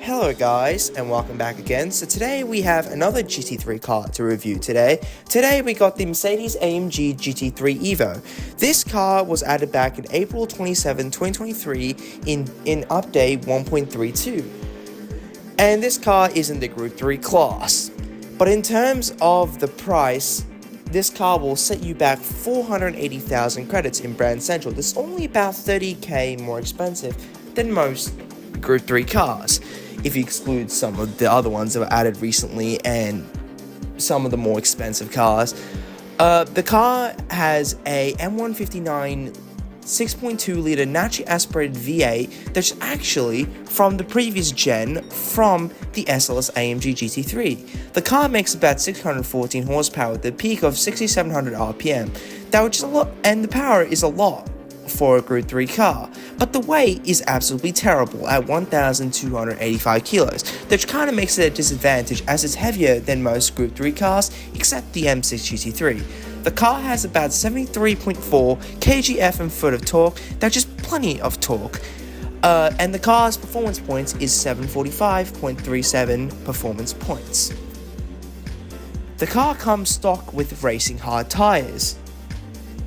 Hello guys, and welcome back again. So today we have another GT3 car to review today. Today we got the Mercedes AMG GT3 Evo. This car was added back in April 27, 2023 in update 1.32. And this car is in the Group 3 class. But in terms of the price, this car will set you back 480,000 credits in Brand Central. This is only about 30k more expensive than most Group 3 cars, if you exclude some of the other ones that were added recently and some of the more expensive cars. The car has a M159 6.2-litre naturally aspirated V8 that's actually from the previous gen from the SLS AMG GT3. The car makes about 614 horsepower with a peak of 6,700 RPM, which is a lot, and the power is a lot for a Group 3 car, but the weight is absolutely terrible at 1,285 kilos, which kind of makes it a disadvantage as it's heavier than most Group 3 cars except the M6 GT3. The car has about 73.4 kgf and foot of torque, that's just plenty of torque, and the car's performance points is 745.37 performance points. The car comes stock with racing hard tires.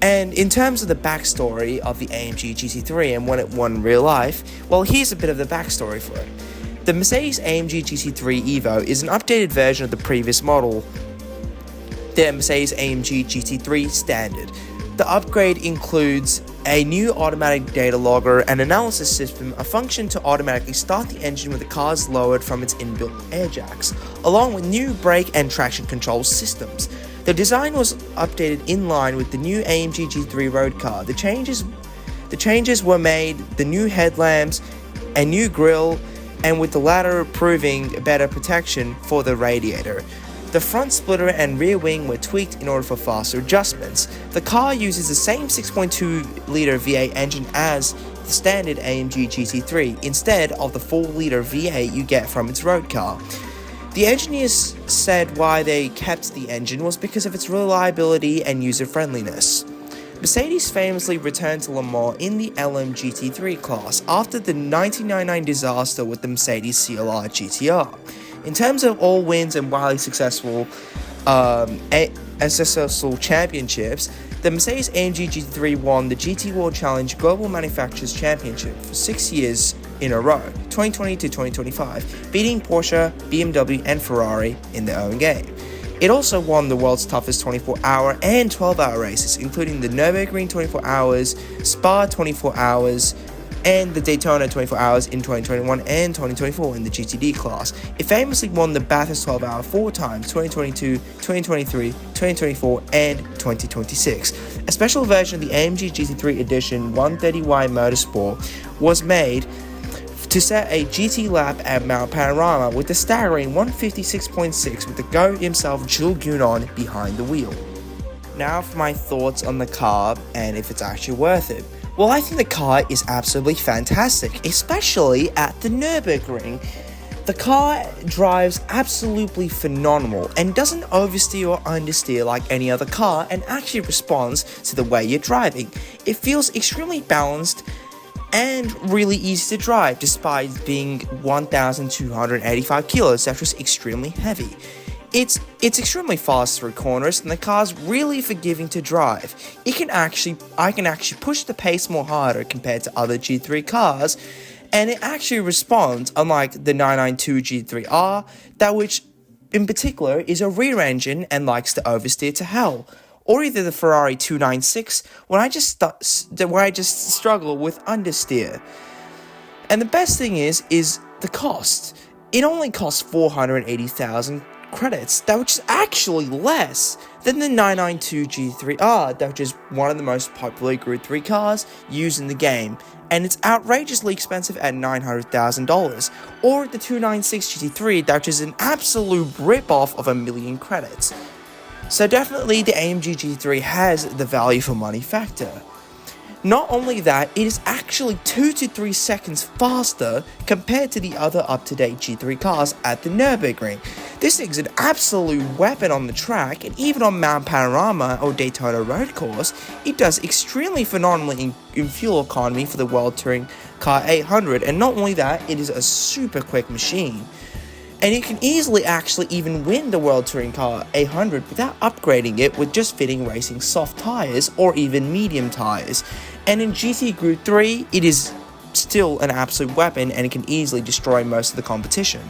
And in terms of the backstory of the AMG GT3 and when it won in real life, well, here's a bit of the backstory for it. The Mercedes AMG GT3 Evo is an updated version of the previous model, the Mercedes AMG GT3 Standard. The upgrade includes a new automatic data logger and analysis system, a function to automatically start the engine when the car is lowered from its inbuilt air jacks, along with new brake and traction control systems. The design was updated in line with the new AMG GT3 road car. The changes were made, the new headlamps, a new grille, and with the latter proving better protection for the radiator. The front splitter and rear wing were tweaked in order for faster adjustments. The car uses the same 6.2-litre V8 engine as the standard AMG GT3 instead of the 4-litre V8 you get from its road car. The engineers said why they kept the engine was because of its reliability and user-friendliness. Mercedes famously returned to Le Mans in the LM GT3 class after the 1999 disaster with the Mercedes CLR GTR. In terms of all wins and wildly successful championships, the Mercedes AMG GT3 won the GT World Challenge Global Manufacturers Championship for 6 years in a row, 2020 to 2025, beating Porsche, BMW, and Ferrari in their own game. It also won the world's toughest 24-hour and 12-hour races, including the Nürburgring 24 hours, Spa 24 hours, and the Daytona 24 hours in 2021 and 2024 in the GTD class. It famously won the Bathurst 12-hour 4 times, 2022, 2023, 2024, and 2026. A special version of the AMG GT3 Edition 130Y Motorsport was made to set a GT lap at Mount Panorama with a staggering 156.6 with the GOAT himself, Jules Gounon, behind the wheel. Now for my thoughts on the car and if it's actually worth it. Well, I think the car is absolutely fantastic, especially at the Nürburgring. The car drives absolutely phenomenal and doesn't oversteer or understeer like any other car and actually responds to the way you're driving. It feels extremely balanced and really easy to drive despite being 1,285 kilos, that's just extremely heavy. It's extremely fast through corners and the car's really forgiving to drive. I can actually push the pace more harder compared to other G3 cars, and it actually responds, unlike the 992 G3R, that which in particular is a rear engine and likes to oversteer to hell. Or either the Ferrari 296, where I just struggle with understeer. And the best thing is the cost. It only costs 480,000 credits, which is actually less than the 992 G3R, which is one of the most popular Group 3 cars used in the game, and it's outrageously expensive at $900,000, or the 296 GT3, which is an absolute rip-off of 1 million credits. So definitely the AMG GT3 has the value for money factor. Not only that, it is actually 2 to 3 seconds faster compared to the other up-to-date G3 cars at the Nürburgring. This thing's an absolute weapon on the track, and even on Mount Panorama or Daytona Road Course, it does extremely phenomenally in fuel economy for the World Touring Car 800, and not only that, it is a super quick machine. And you can easily actually even win the World Touring Car 800 without upgrading it with just fitting racing soft tyres or even medium tyres. And in GT Group 3, it is still an absolute weapon and it can easily destroy most of the competition.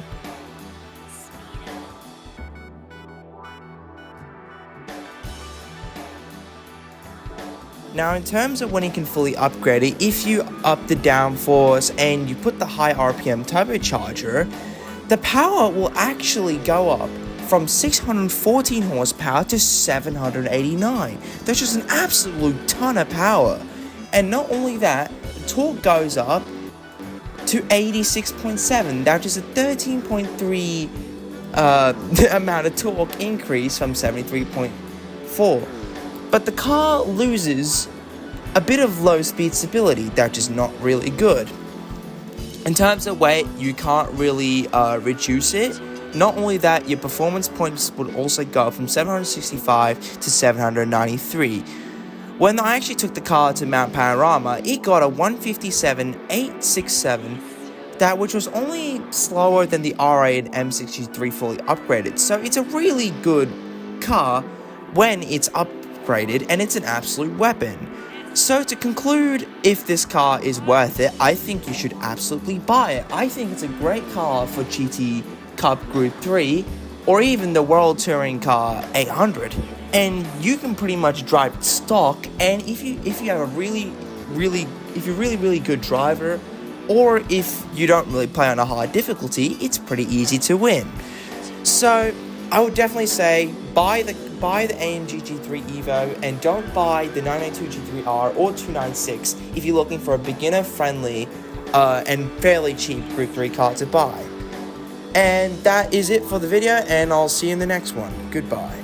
Now, in terms of when you can fully upgrade it, if you up the downforce and you put the high RPM turbocharger, the power will actually go up from 614 horsepower to 789. That's just an absolute ton of power. And not only that, the torque goes up to 86.7. That is a 13.3 amount of torque increase from 73.4. But the car loses a bit of low speed stability. That's just not really good. In terms of weight, you can't really reduce it. Not only that, your performance points would also go from 765 to 793. When I actually took the car to Mount Panorama, it got a 157.867, which was only slower than the R8 and M63 fully upgraded. So it's a really good car when it's upgraded, and it's an absolute weapon. So to conclude, if this car is worth it, I think you should absolutely buy it. I think it's a great car for GT Cup Group 3 or even the World Touring Car 800. And you can pretty much drive it stock, and if you have a really good driver, or if you don't really play on a high difficulty, it's pretty easy to win. So I would definitely say buy the AMG GT3 Evo and don't buy the 992 G3R or 296 if you're looking for a beginner-friendly and fairly cheap Group 3 car to buy. And that is it for the video, and I'll see you in the next one. Goodbye.